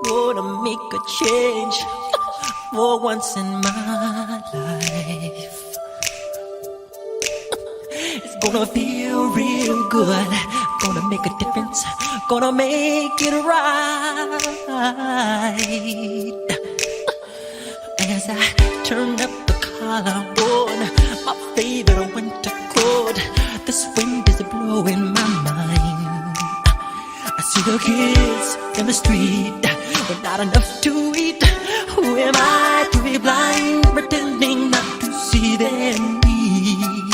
Gonna make a change for once in my life. It's gonna feel real good. Gonna make a difference. Gonna make it right. As I turn up the collar on my favorite winter coat, this wind is blowing my mind. I see the kids in the street with not enough to eat. Who am I to be blind, pretending not to see their need?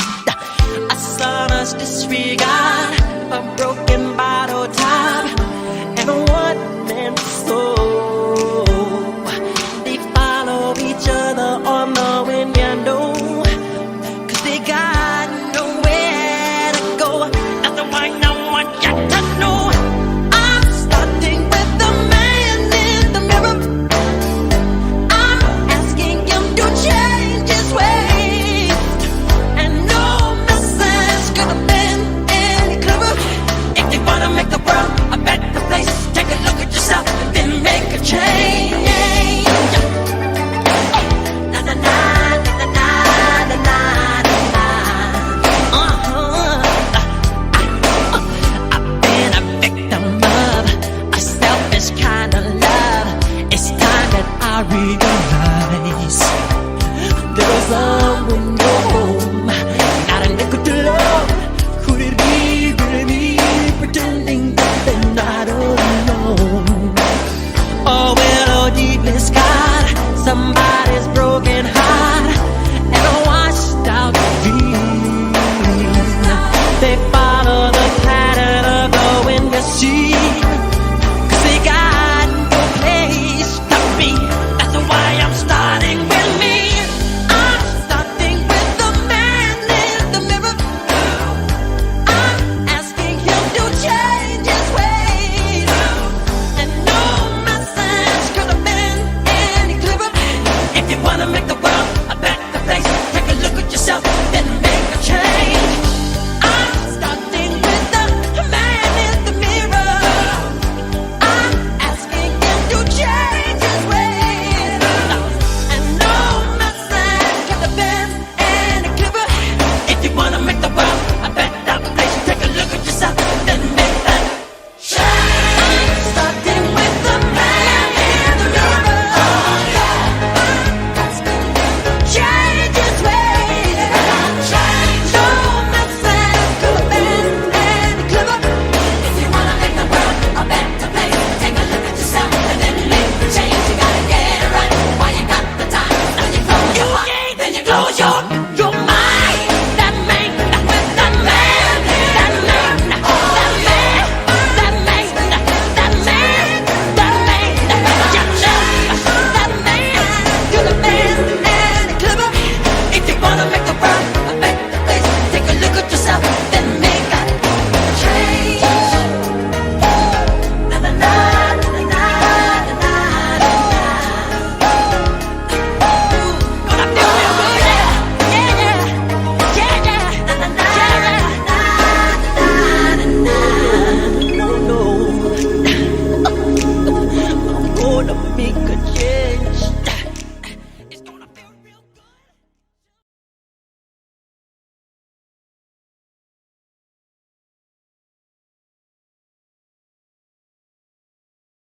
A sonorous disregard, a broken bottle top, and a one-man soul. They follow each other on the wind, you know, 'cause they got nowhere to go. That's the one I want you to know. I'm starting with the man in the mirror. I'm asking him to change his ways, and no message could have been any clearer. If you wanna make the world a better place, take a look at yourself and then make a change. Na na na na na na na na. I've been a victim of a selfish kind of love. It's time that I realize there was someone